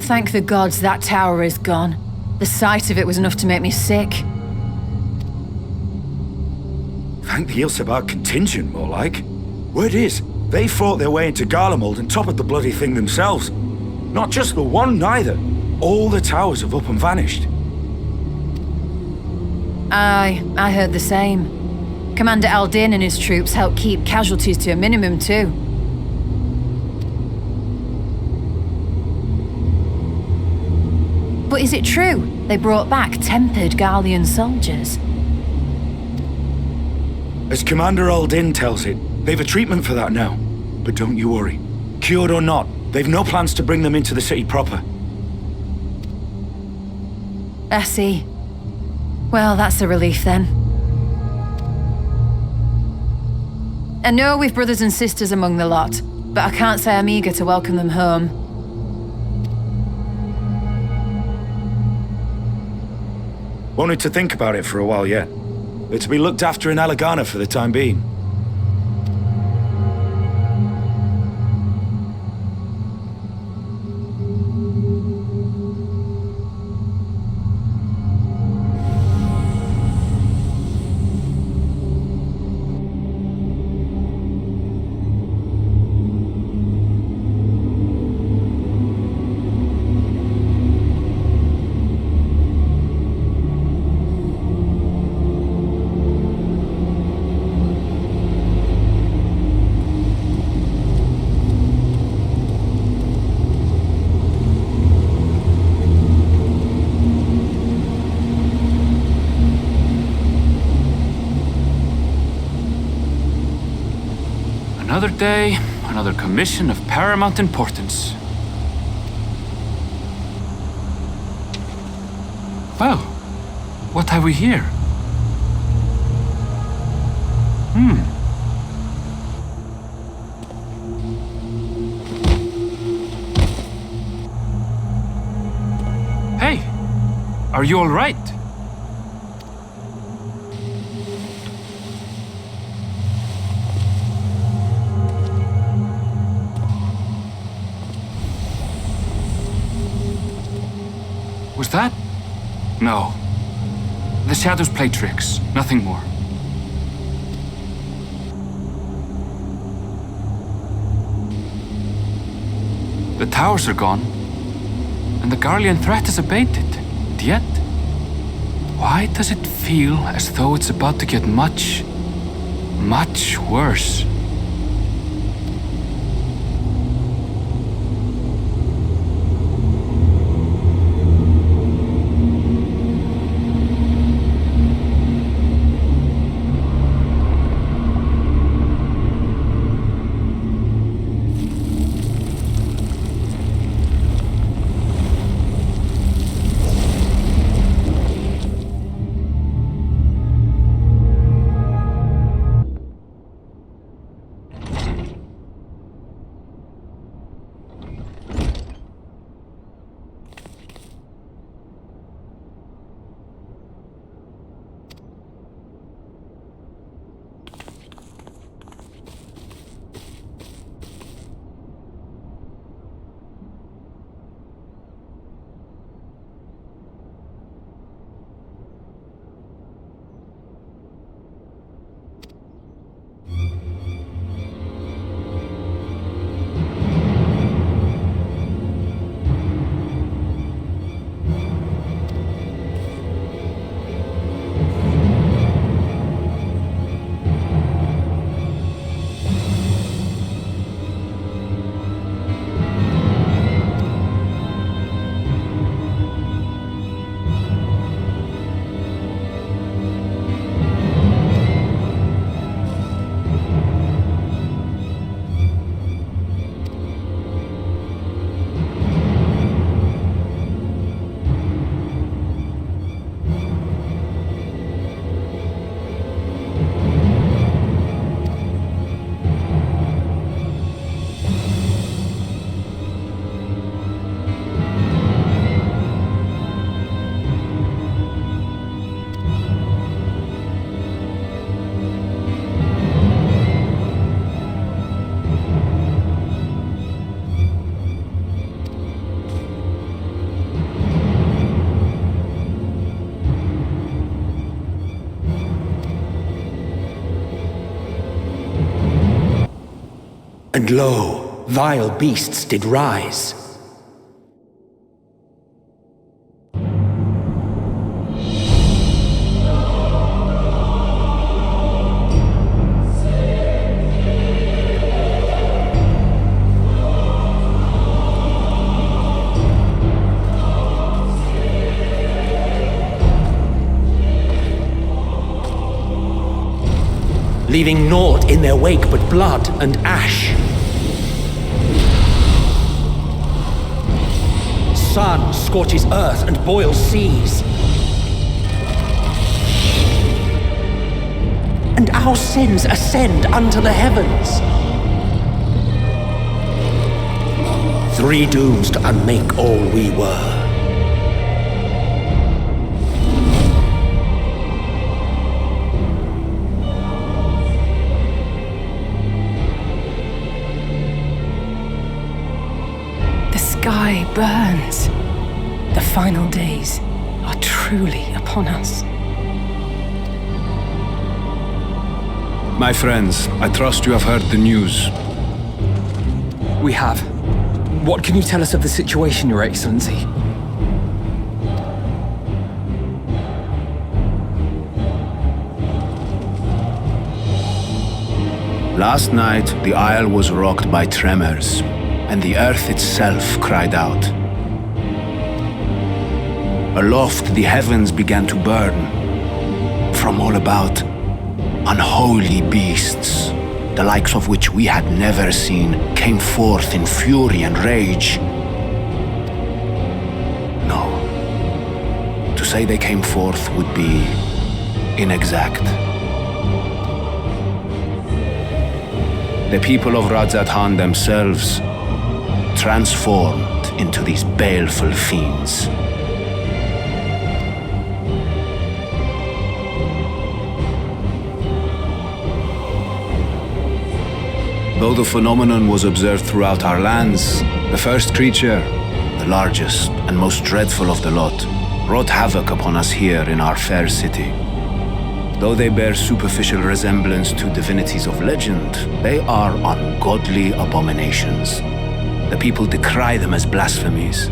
Thank the gods that tower is gone. The sight of it was enough to make me sick. Thank the Ilsebar contingent, more like. Word is, they fought their way into Garlemald and toppled the bloody thing themselves. Not just the one, neither. All the towers have up and vanished. Aye, I heard the same. Commander Aldin and his troops helped keep casualties to a minimum too. But is it true they brought back tempered Garlean soldiers? As Commander Aldin tells it, they've a treatment for that now. But don't you worry. Cured or not, they've no plans to bring them into the city proper. I see. Well, that's a relief then. I know we've brothers and sisters among the lot, but I can't say I'm eager to welcome them home. Wanted to think about it for a while yet. They're to be looked after in Alagana for the time being. Another day, another commission of paramount importance. Well, what have we here? Hey, are you all right? Was that? No. The shadows play tricks, nothing more. The towers are gone, and the Garlean threat is abated. And yet, why does it feel as though it's about to get much, much worse? And lo, vile beasts did rise. Leaving naught in their wake but blood and ash. Sun scorches earth and boils seas. And our sins ascend unto the heavens. Three dooms to unmake all we were. The sky burns. The final days are truly upon us. My friends, I trust you have heard the news. We have. What can you tell us of the situation, Your Excellency? Last night, the isle was rocked by tremors, and the earth itself cried out. Aloft, the heavens began to burn. From all about, unholy beasts, the likes of which we had never seen, came forth in fury and rage. No. To say they came forth would be inexact. The people of Radzat-Han themselves transformed into these baleful fiends. Though the phenomenon was observed throughout our lands, the first creature, the largest and most dreadful of the lot, wrought havoc upon us here in our fair city. Though they bear superficial resemblance to divinities of legend, they are ungodly abominations. The people decry them as blasphemies.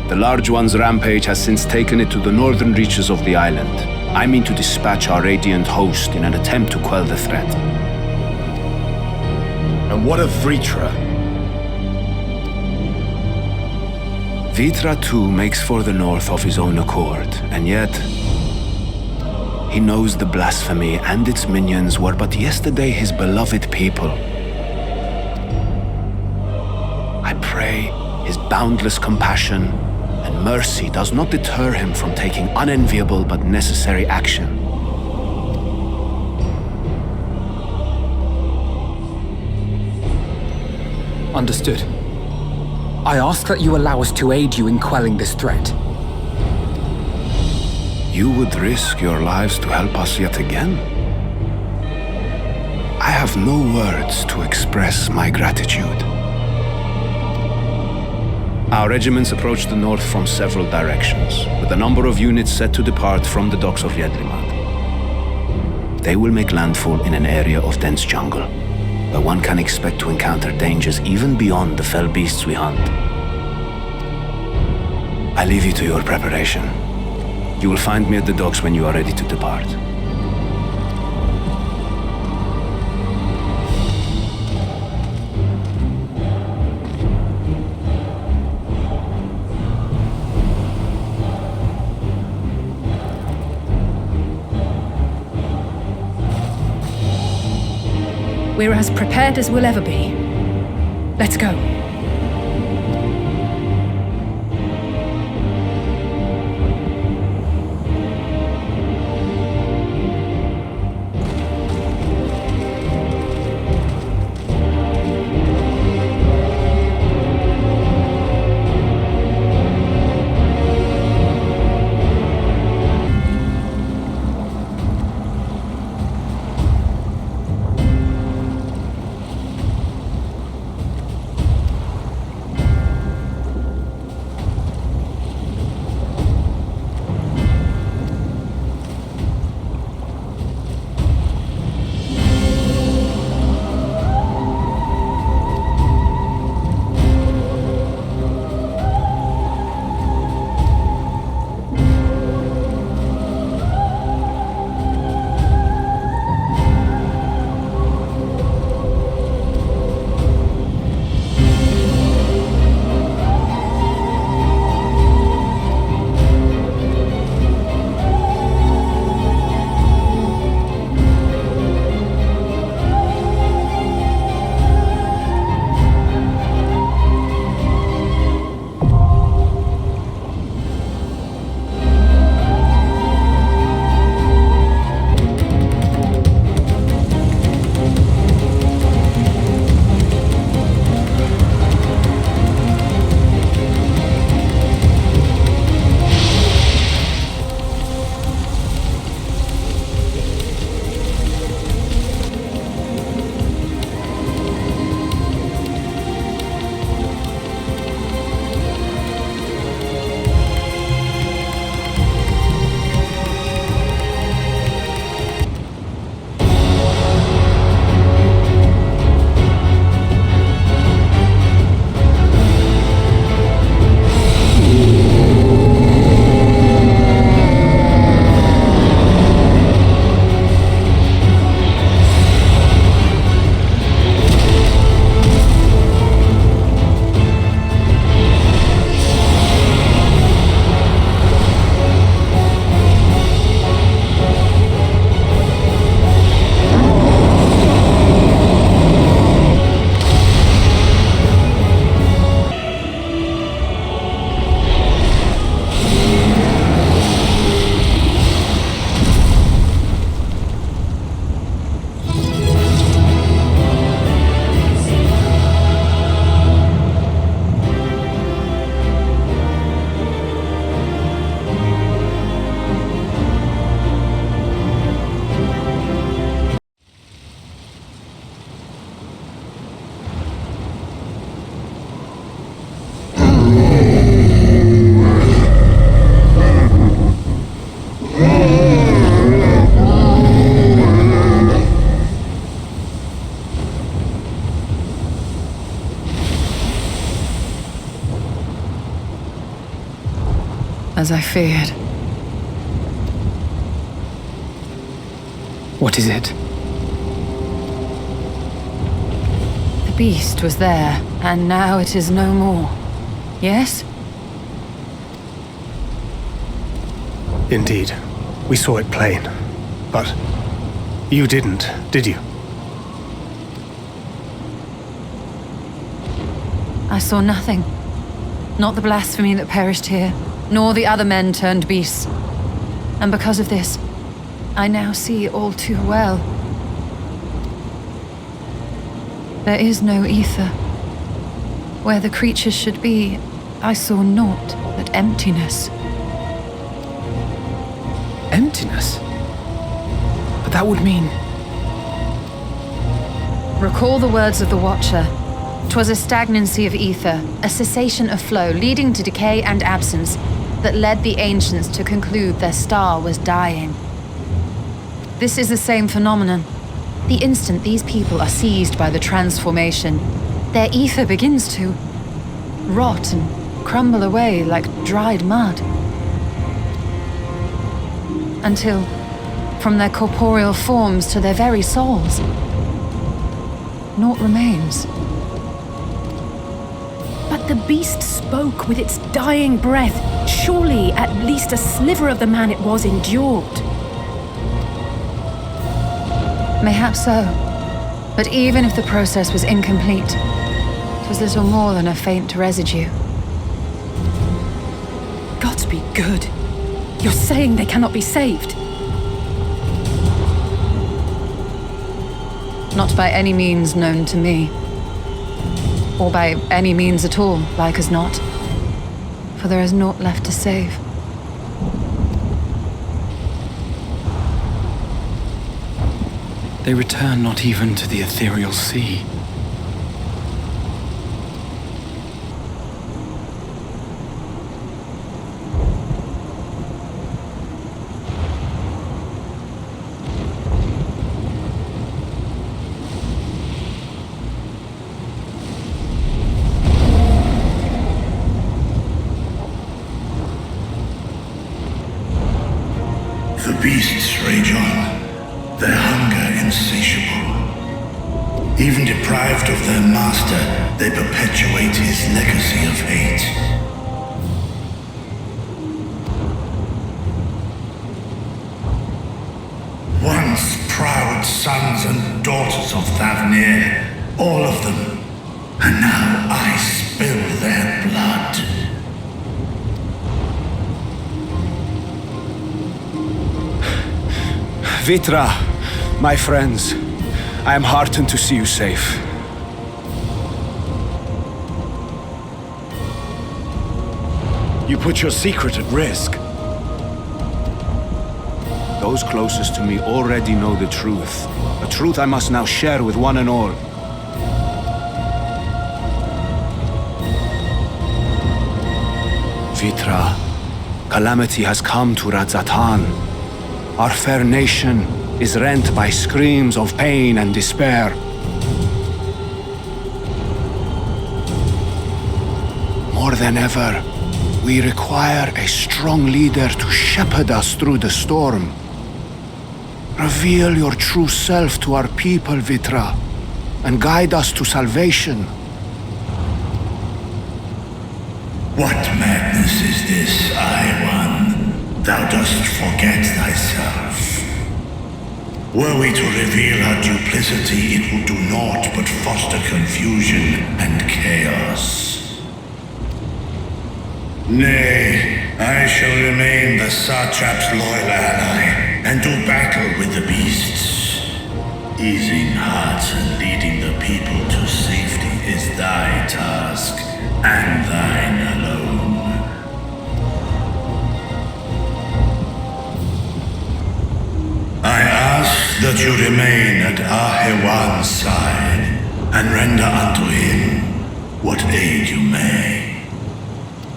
The Large One's rampage has since taken it to the northern reaches of the island. I mean to dispatch our radiant host in an attempt to quell the threat. And what of Vritra? Vitra too makes for the north of his own accord, and yet he knows the blasphemy and its minions were but yesterday his beloved people. I pray his boundless compassion and mercy does not deter him from taking unenviable but necessary action. Understood. I ask that you allow us to aid you in quelling this threat. You would risk your lives to help us yet again? I have no words to express my gratitude. Our regiments approach the north from several directions, with a number of units set to depart from the docks of Jedlimad. They will make landfall in an area of dense jungle, where one can expect to encounter dangers even beyond the fell beasts we hunt. I leave you to your preparation. You will find me at the docks when you are ready to depart. We're as prepared as we'll ever be. Let's go. As I feared. What is it? The beast was there, and now it is no more. Yes? Indeed. We saw it plain. But you didn't, did you? I saw nothing. Not the blasphemy that perished here, nor the other men turned beasts. And because of this, I now see all too well. There is no ether. Where the creatures should be, I saw naught but emptiness. Emptiness? But that would mean... Recall the words of the Watcher. 'Twas a stagnancy of ether, a cessation of flow leading to decay and absence that led the ancients to conclude their star was dying. This is the same phenomenon. The instant these people are seized by the transformation, their ether begins to rot and crumble away like dried mud. Until, from their corporeal forms to their very souls, naught remains. But the beast spoke with its dying breath. Surely at least a sliver of the man it was endured. Mayhaps so. But even if the process was incomplete, it was little more than a faint residue. Gods be good. You're saying they cannot be saved? Not by any means known to me. Or by any means at all, like as not. For there is naught left to save. They return not even to the ethereal sea. The beasts rage on, their hunger insatiable. Even deprived of their master, they perpetuate his legacy of hate. Once proud sons and daughters of Thavnir, all of them, and now I spill their blood. Vitra, my friends, I am heartened to see you safe. You put your secret at risk. Those closest to me already know the truth. A truth I must now share with one and all. Vitra, calamity has come to Radzatan. Our fair nation is rent by screams of pain and despair. More than ever, we require a strong leader to shepherd us through the storm. Reveal your true self to our people, Vitra, and guide us to salvation. What madness is this, I-One? Thou dost forget thyself. Were we to reveal our duplicity, it would do naught but foster confusion and chaos. Nay, I shall remain the Satrap's loyal ally and do battle with the beasts. Easing hearts and leading the people to safety is thy task, and thine alone. I ask that you remain at Ahewan's side, and render unto him what aid you may.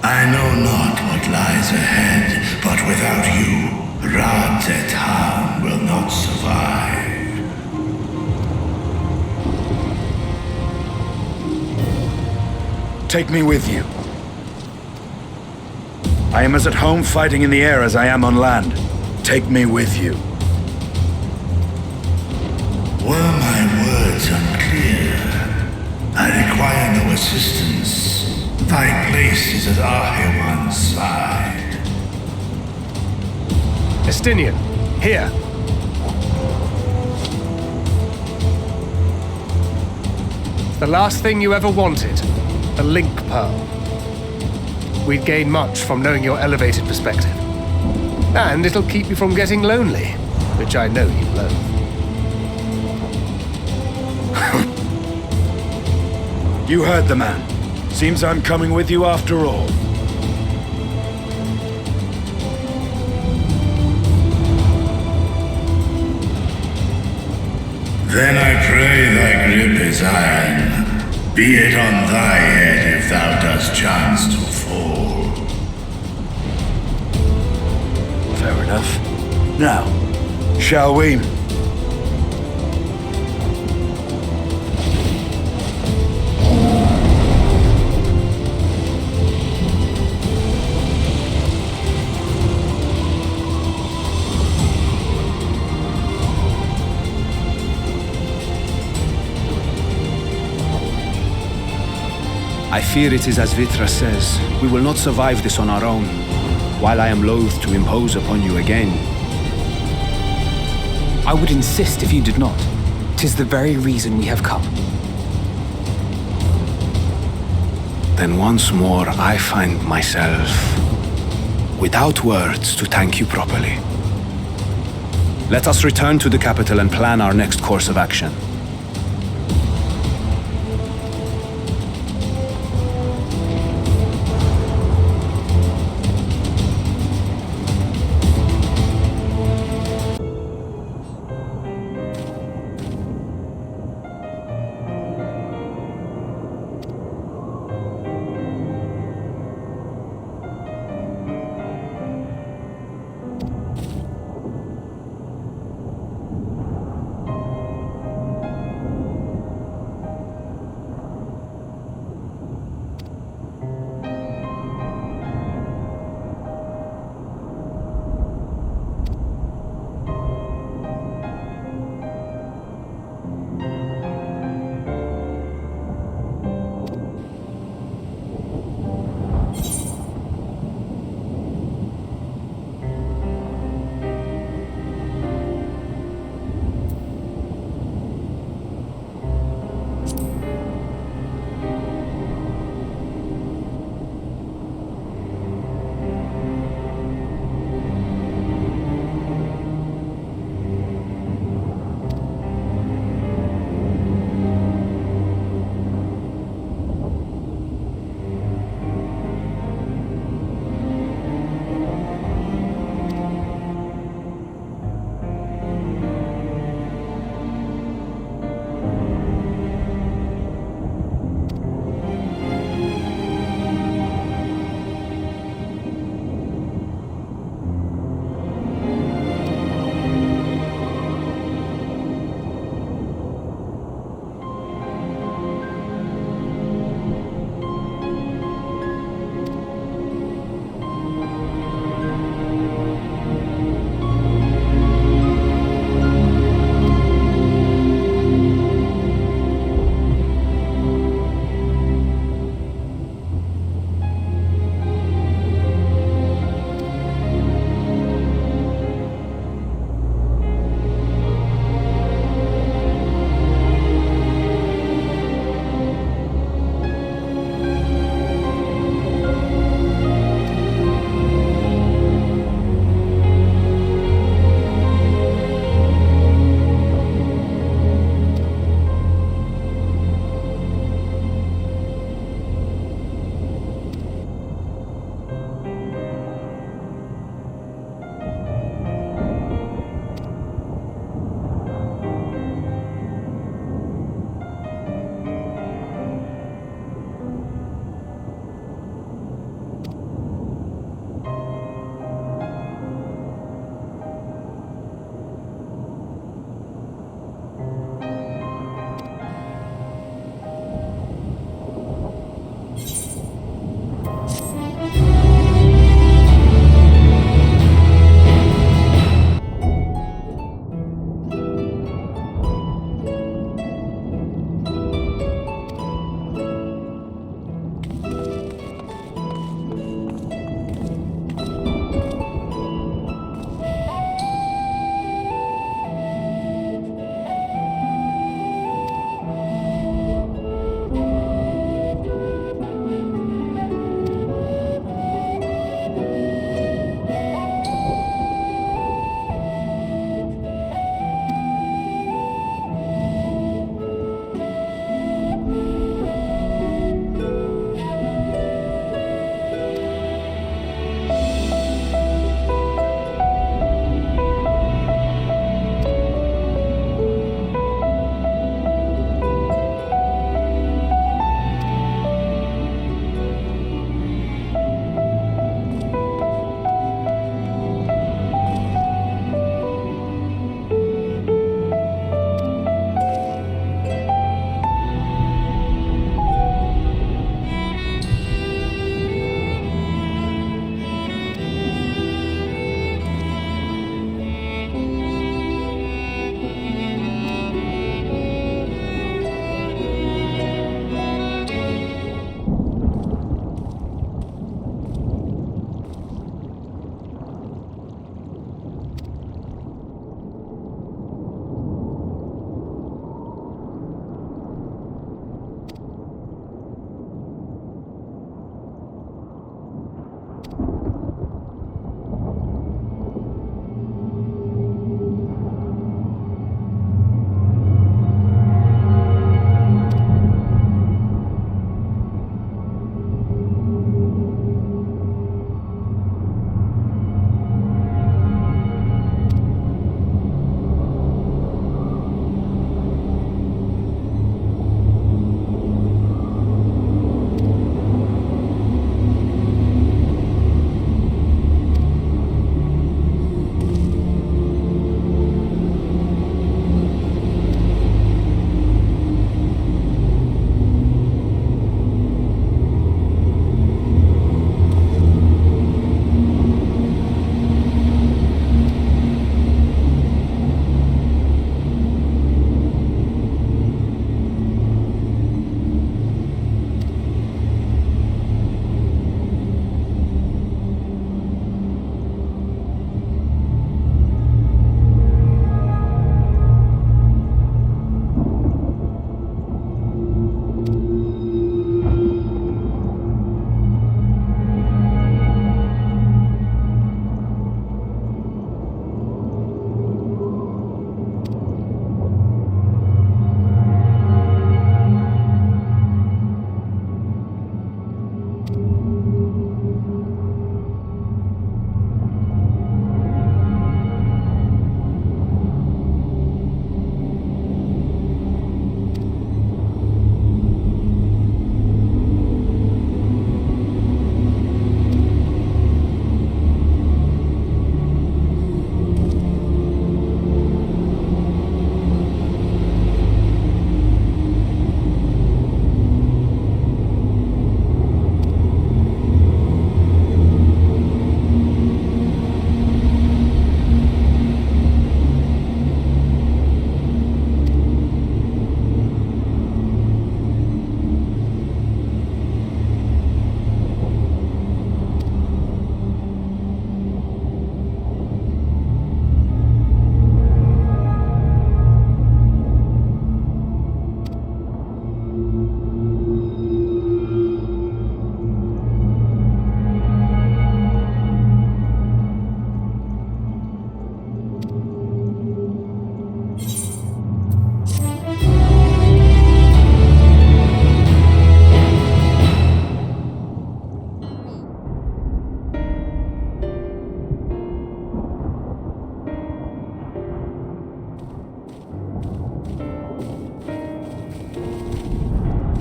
I know not what lies ahead, but without you, Radzatan will not survive. Take me with you. I am as at home fighting in the air as I am on land. Take me with you. Were my words unclear? I require no assistance. Thy place is at Arhewan's side. Estinian, here. The last thing you ever wanted, the Link Pearl. We'd gain much from knowing your elevated perspective. And it'll keep you from getting lonely, which I know you loathe. You heard the man. Seems I'm coming with you after all. Then I pray thy grip is iron. Be it on thy head if thou dost chance to fall. Fair enough. Now, shall we? I fear it is as Vitra says. We will not survive this on our own. While I am loath to impose upon you again. I would insist if you did not. 'Tis the very reason we have come. Then once more I find myself without words to thank you properly. Let us return to the capital and plan our next course of action.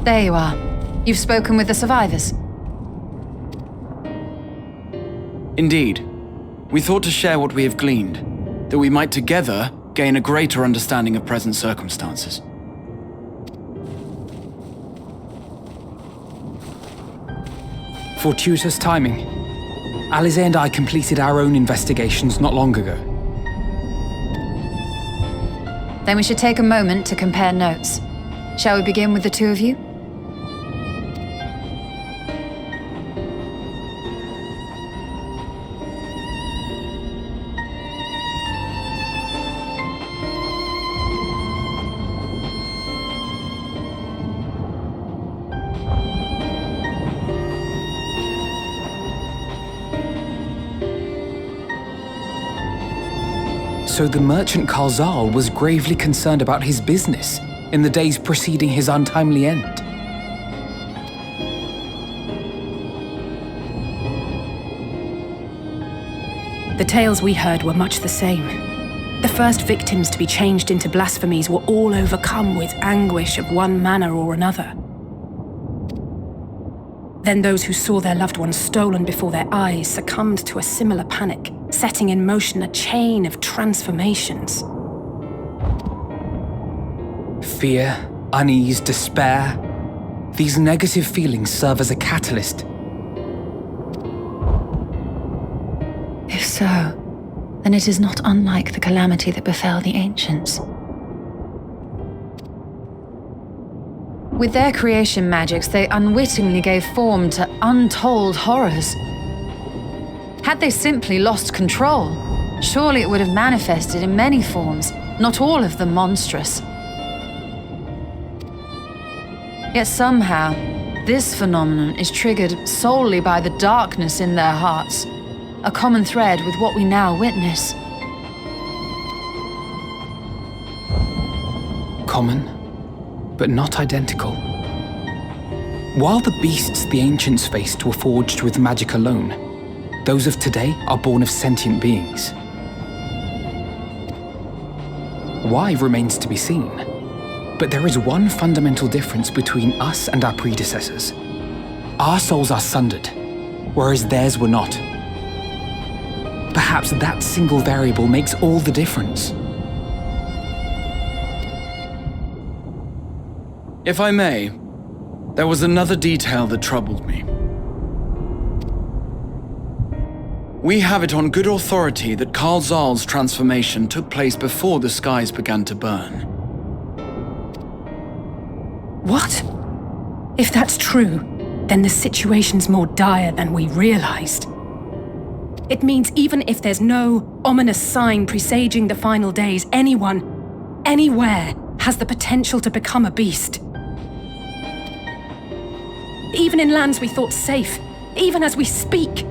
There you are. You've spoken with the survivors. Indeed. We thought to share what we have gleaned, that we might together gain a greater understanding of present circumstances. Fortuitous timing. Alize and I completed our own investigations not long ago. Then we should take a moment to compare notes. Shall we begin with the two of you? So the merchant Karzal was gravely concerned about his business in the days preceding his untimely end. The tales we heard were much the same. The first victims to be changed into blasphemies were all overcome with anguish of one manner or another. Then those who saw their loved ones stolen before their eyes succumbed to a similar panic, setting in motion a chain of transformations. Fear, unease, despair. These negative feelings serve as a catalyst. If so, then it is not unlike the calamity that befell the ancients. With their creation magics, they unwittingly gave form to untold horrors. Had they simply lost control, surely it would have manifested in many forms, not all of them monstrous. Yet somehow, this phenomenon is triggered solely by the darkness in their hearts, a common thread with what we now witness. Common, but not identical. While the beasts the ancients faced were forged with magic alone, those of today are born of sentient beings. Why remains to be seen, but there is one fundamental difference between us and our predecessors. Our souls are sundered, whereas theirs were not. Perhaps that single variable makes all the difference. If I may, there was another detail that troubled me. We have it on good authority that Karzal's transformation took place before the skies began to burn. What? If that's true, then the situation's more dire than we realized. It means even if there's no ominous sign presaging the final days, anyone, anywhere, has the potential to become a beast. Even in lands we thought safe, even as we speak.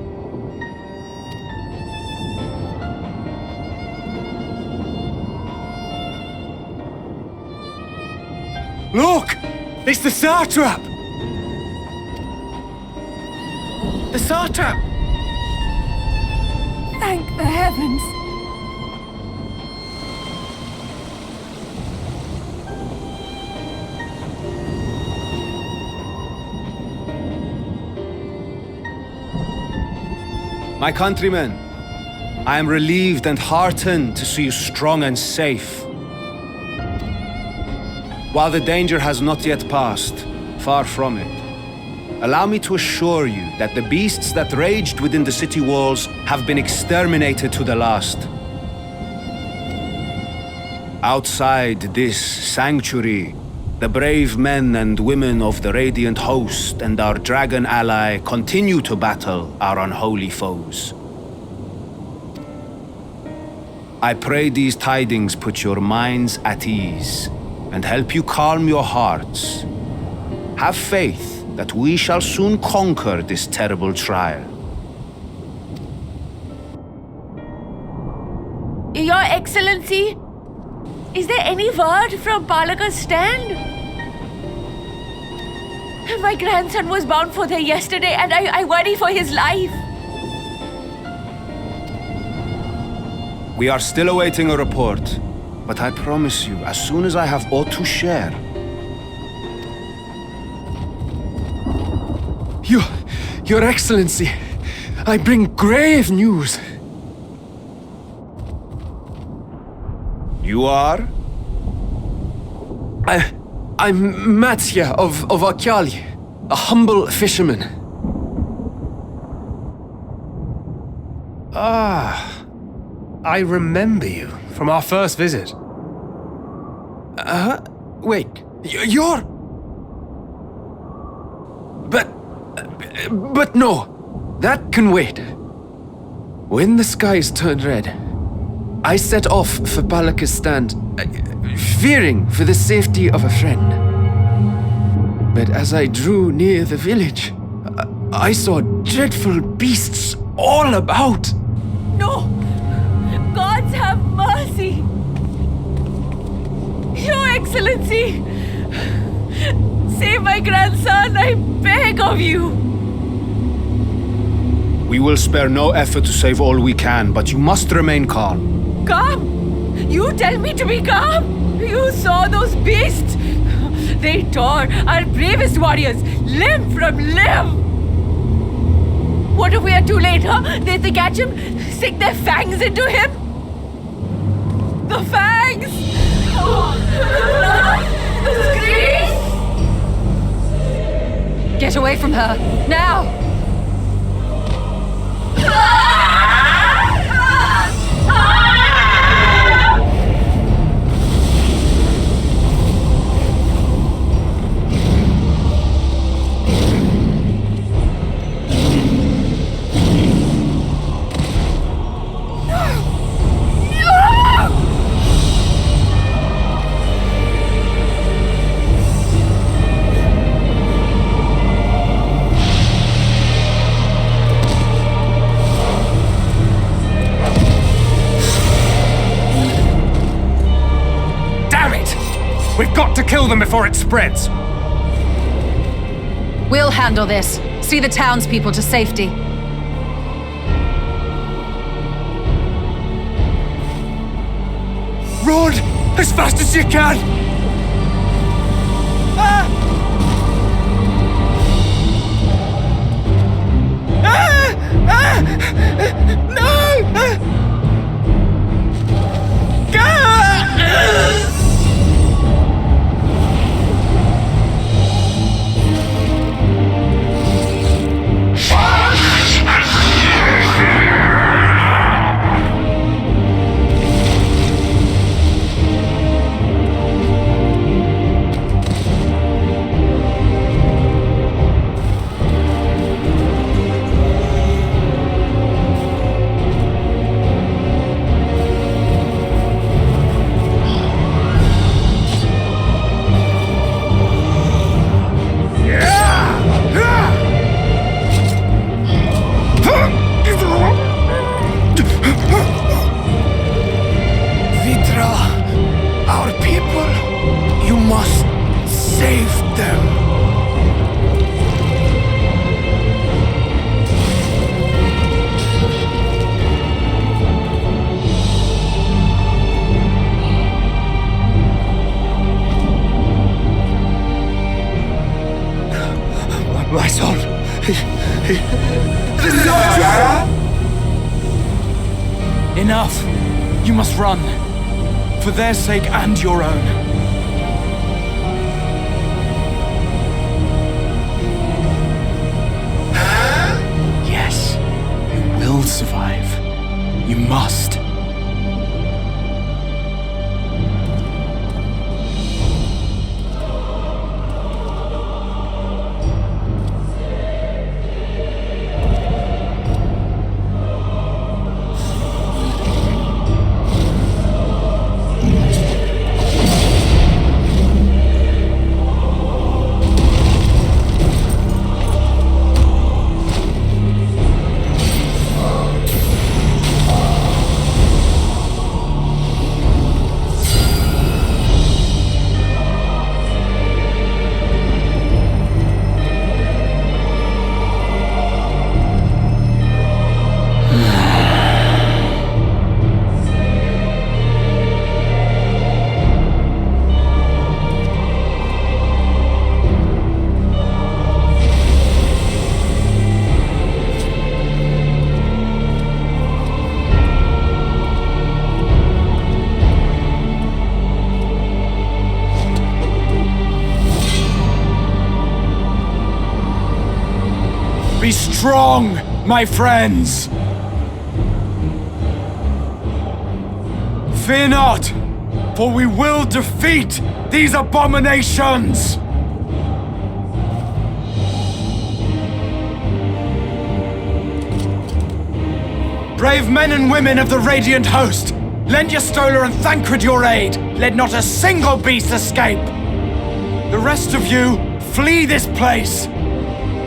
Look! It's the satrap! The satrap! Thank the heavens! My countrymen, I am relieved and heartened to see you strong and safe. While the danger has not yet passed, far from it, allow me to assure you that the beasts that raged within the city walls have been exterminated to the last. Outside this sanctuary, the brave men and women of the Radiant Host and our dragon ally continue to battle our unholy foes. I pray these tidings put your minds at ease and help you calm your hearts. Have faith that we shall soon conquer this terrible trial. Your Excellency, is there any word from Palaka's stand? My grandson was bound for there yesterday and I worry for his life. We are still awaiting a report, but I promise you, as soon as I have aught to share, Your Excellency, I bring grave news. You are? I'm Matya of Akyali, a humble fisherman. Ah, I remember you from our first visit. Wait, you're... But no, that can wait. When the skies turned red, I set off for Balaka's stand, fearing for the safety of a friend. But as I drew near the village, I saw dreadful beasts all about. No! Gods have mercy! Your Excellency! Save my grandson, I beg of you! We will spare no effort to save all we can, but you must remain calm. Calm? You tell me to be calm? You saw those beasts? They tore our bravest warriors limb from limb! What if we are too late, huh? They catch him, stick their fangs into him? The fangs! The screams! Get away from her, now! We've got to kill them before it spreads! We'll handle this. See the townspeople to safety. Run! As fast as you can! No! My son! Enough! You must run. For their sake and your own. Yes, you will survive. You must. strong, my friends. Fear not, for we will defeat these abominations! Brave men and women of the Radiant Host, lend your Stola and Thancred your aid. Let not a single beast escape. The rest of you, flee this place.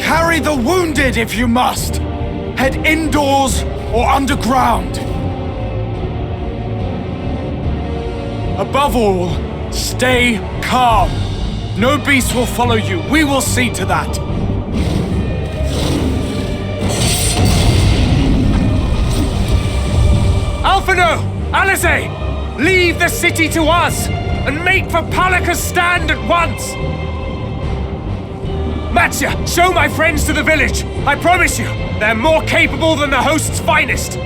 Carry the wounded if you must. Head indoors or underground. Above all, stay calm. No beast will follow you. We will see to that. Alphino! Alice! Leave the city to us, and make for Palaka's stand at once! Matsya, show my friends to the village! I promise you, they're more capable than the host's finest!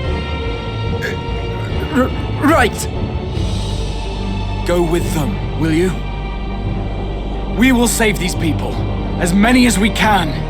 Right! Go with them, will you? We will save these people, as many as we can.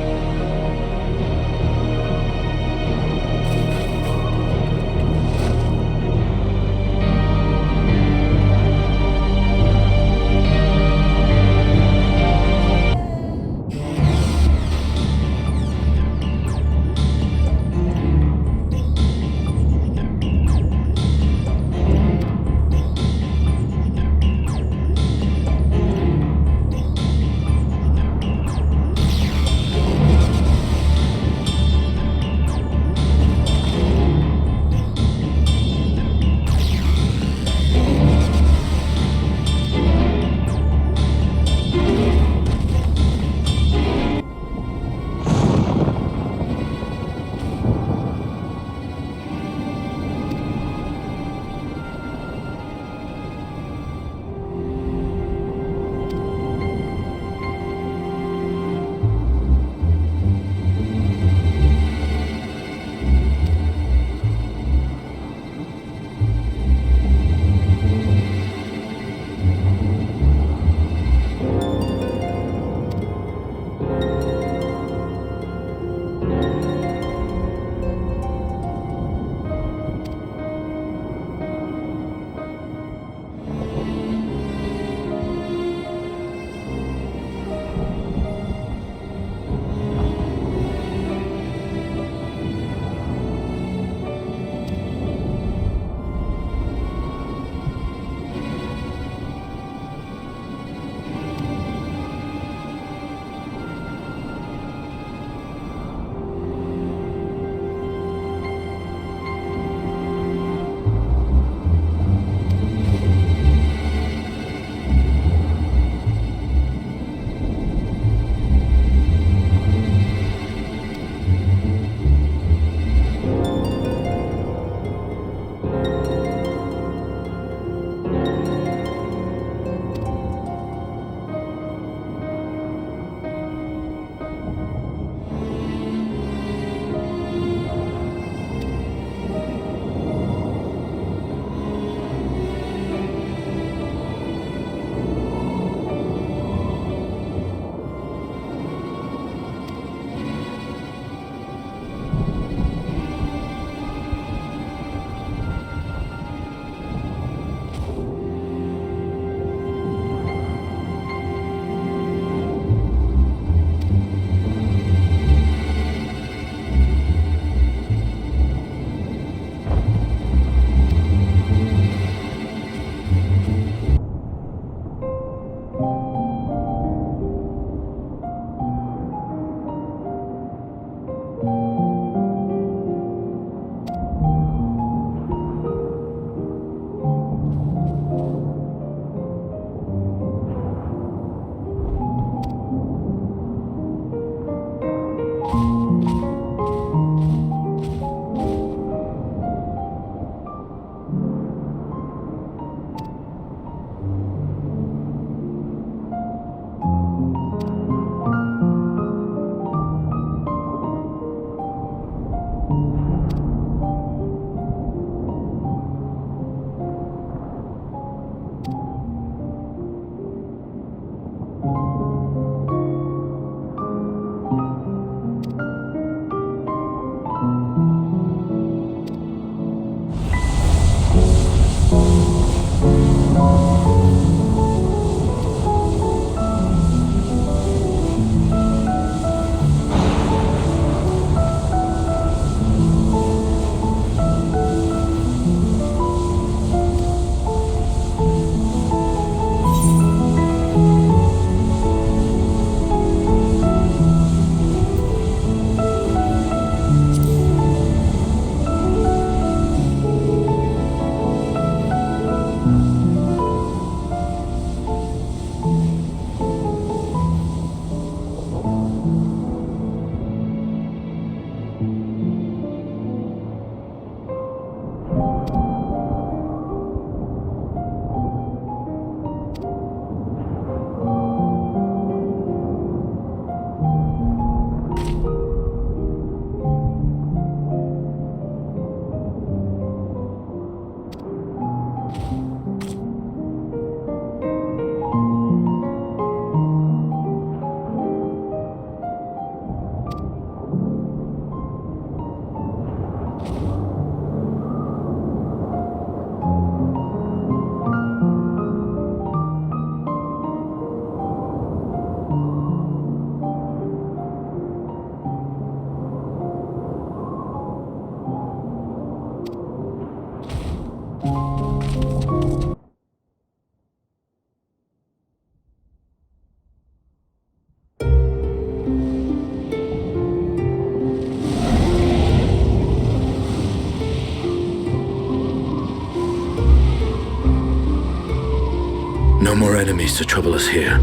No more enemies to trouble us here.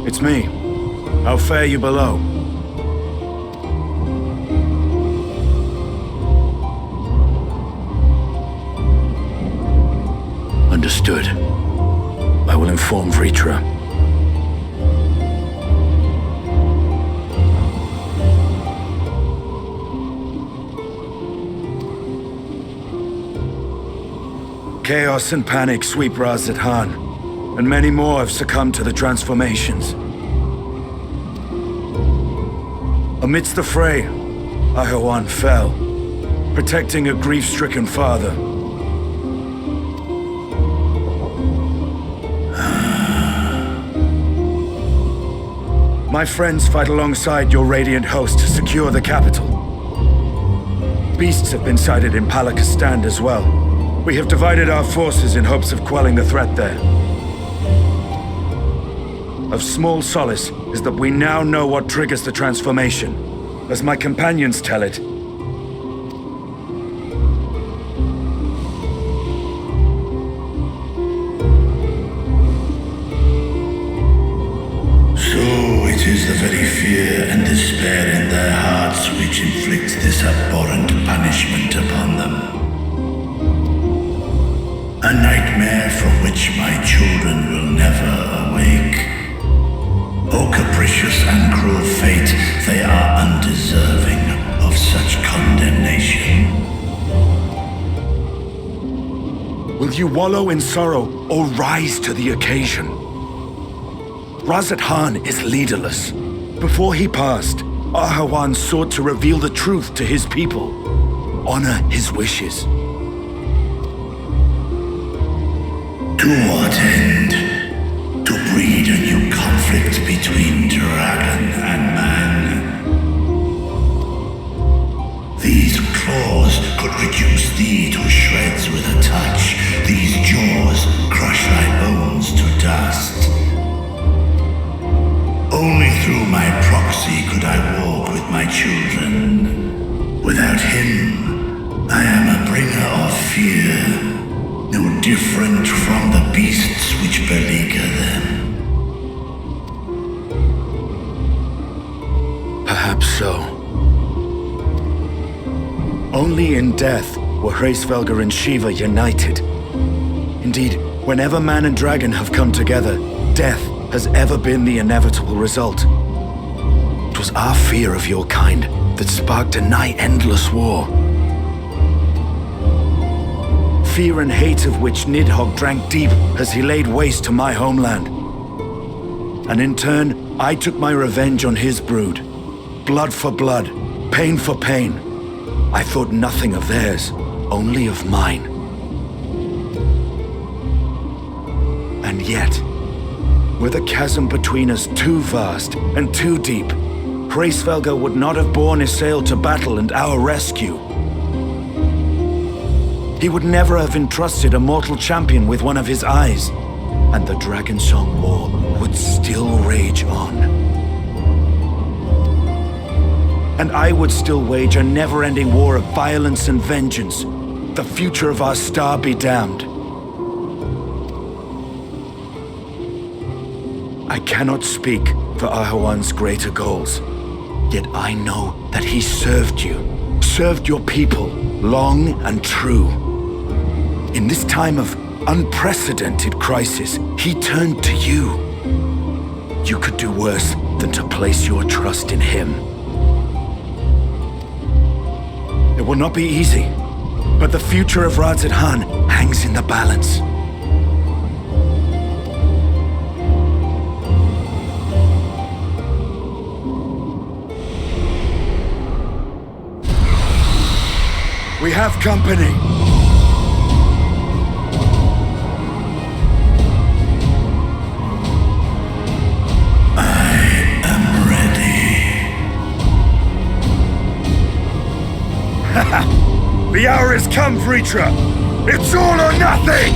It's me. How fare you below? Understood. I will inform Vritra. Chaos and panic sweep Raz Khan, and many more have succumbed to the transformations. Amidst the fray, Ahawan fell, protecting a grief-stricken father. My friends fight alongside your radiant host to secure the capital. Beasts have been sighted in Palakistan as well. We have divided our forces in hopes of quelling the threat there. Of small solace is that we now know what triggers the transformation. As my companions tell it, it is the very fear and despair in their hearts which inflicts this abhorrent punishment upon them. A nightmare from which my children will never awake. O capricious and cruel fate, they are undeserving of such condemnation. will you wallow in sorrow or rise to the occasion? Raz Khan is leaderless. Before he passed, Ahawan sought to reveal the truth to his people, honor his wishes. To what end? To breed a new conflict between dragon and man. These claws could reduce thee to shreds with a touch. These jaws crush thy bones to dust. Only through my proxy could I walk with my children. Without him, I am a bringer of fear, no different from the beasts which beleaguer them. Perhaps so. Only in death were Hraesvelgr and Shiva united. Indeed, whenever man and dragon have come together, death has ever been the inevitable result. It was our fear of your kind that sparked a nigh-endless war. Fear and hate of which Nidhogg drank deep as he laid waste to my homeland. And in turn, I took my revenge on his brood. Blood for blood, pain for pain. I thought nothing of theirs, only of mine. And yet, were the chasm between us too vast and too deep, Hraesvelgr would not have borne Isael to battle and our rescue. He would never have entrusted a mortal champion with one of his eyes, and the Dragonsong War would still rage on. And I would still wage a never-ending war of violence and vengeance. The future of our star be damned. I cannot speak for Ahawan's greater goals, yet I know that he served you, served your people, long and true. In this time of unprecedented crisis, he turned to you. You could do worse than to place your trust in him. It will not be easy, but the future of Raz Khan hangs in the balance. We have company. The hour has come, Vritra! It's all or nothing!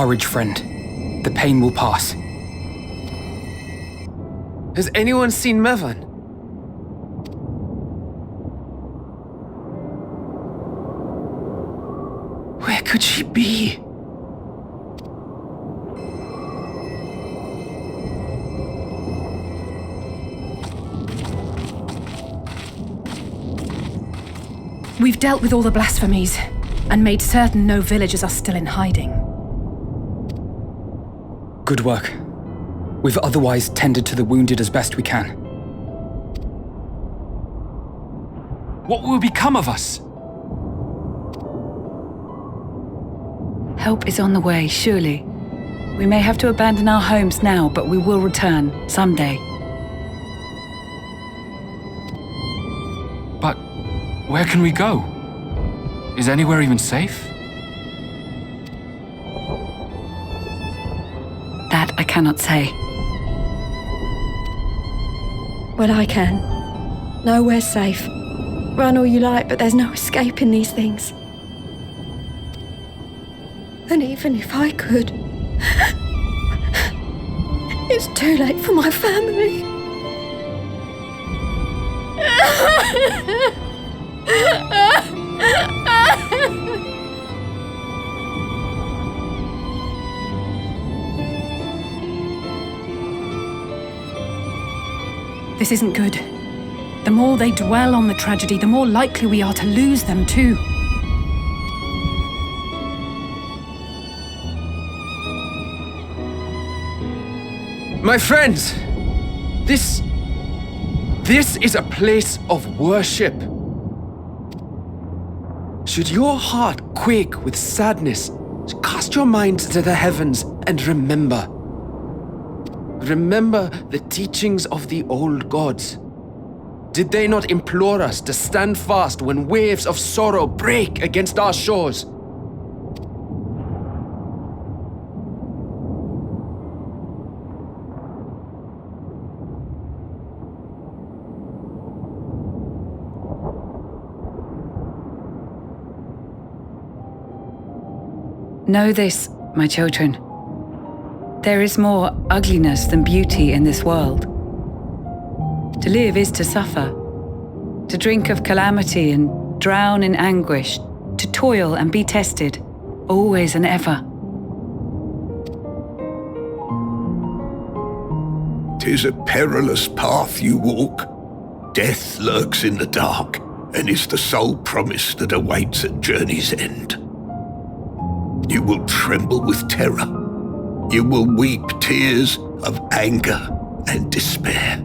Courage, friend. The pain will pass. Has anyone seen Mevan? Where could she be? We've dealt with all the blasphemies and made certain no villagers are still in hiding. Good work. We've otherwise tended to the wounded as best we can. What will become of us? Help is on the way, surely. We may have to abandon our homes now, but we will return someday. But where can we go? Is anywhere even safe? That I cannot say. Well, I can. Nowhere's safe. Run all you like, but there's no escaping these things. And even if I could, it's too late for my family. This isn't good. The more they dwell on the tragedy, the more likely we are to lose them too. My friends, this is a place of worship. Should your heart quake with sadness, cast your mind to the heavens and remember. Remember the teachings of the old gods. Did they not implore us to stand fast when waves of sorrow break against our shores? Know this, my children. There is more ugliness than beauty in this world. To live is to suffer, to drink of calamity and drown in anguish, to toil and be tested, always and ever. 'Tis a perilous path you walk. Death lurks in the dark, and is the sole promise that awaits at journey's end. You will tremble with terror. You will weep tears of anger and despair.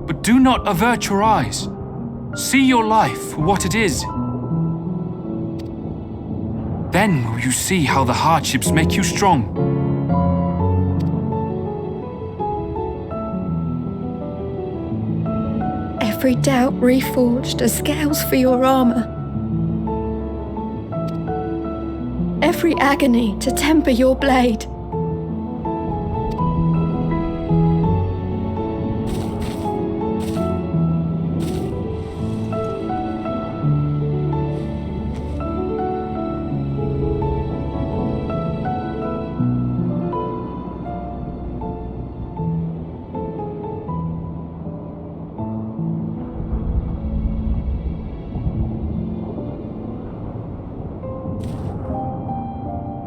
But do not avert your eyes. See your life for what it is. Then will you see how the hardships make you strong. Every doubt reforged as scales for your armor. Every agony to temper your blade.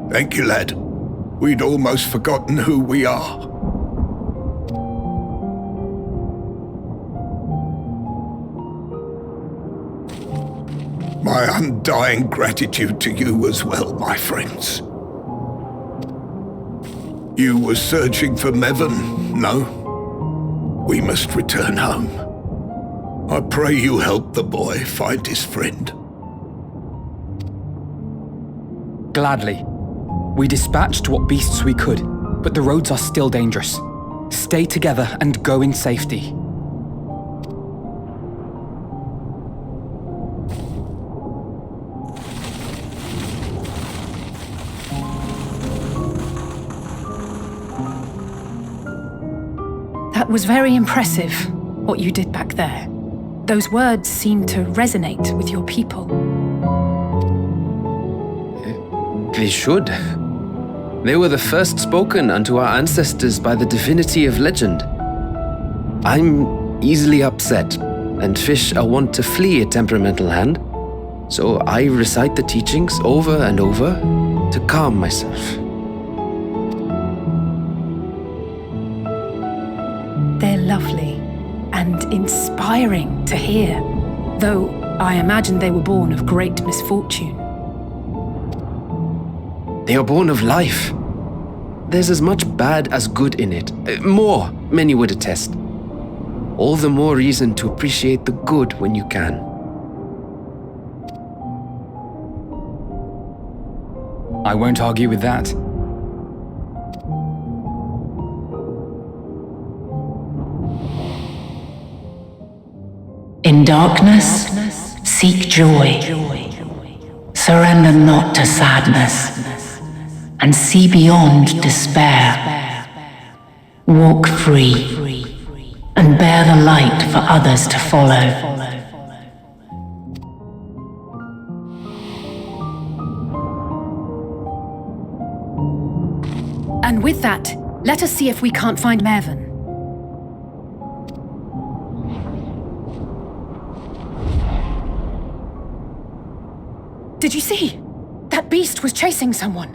Thank you, lad. We'd almost forgotten who we are. My undying gratitude to you as well, my friends. You were searching for Mevan, no? We must return home. I pray you help the boy find his friend. Gladly. We dispatched what beasts we could, but the roads are still dangerous. Stay together and go in safety. That was very impressive, what you did back there. Those words seem to resonate with your people. They should. They were the first spoken unto our ancestors by the divinity of legend. I'm easily upset, and fish are wont to flee a temperamental hand, so I recite the teachings over and over to calm myself. They're lovely and inspiring to hear, though I imagine they were born of great misfortune. They are born of life. There's as much bad as good in it. More, many would attest. All the more reason to appreciate the good when you can. I won't argue with that. In darkness, seek joy. Surrender not to sadness, and see beyond despair. Walk free, and bear the light for others to follow. And with that, let us see if we can't find Mervyn. Did you see? That beast was chasing someone.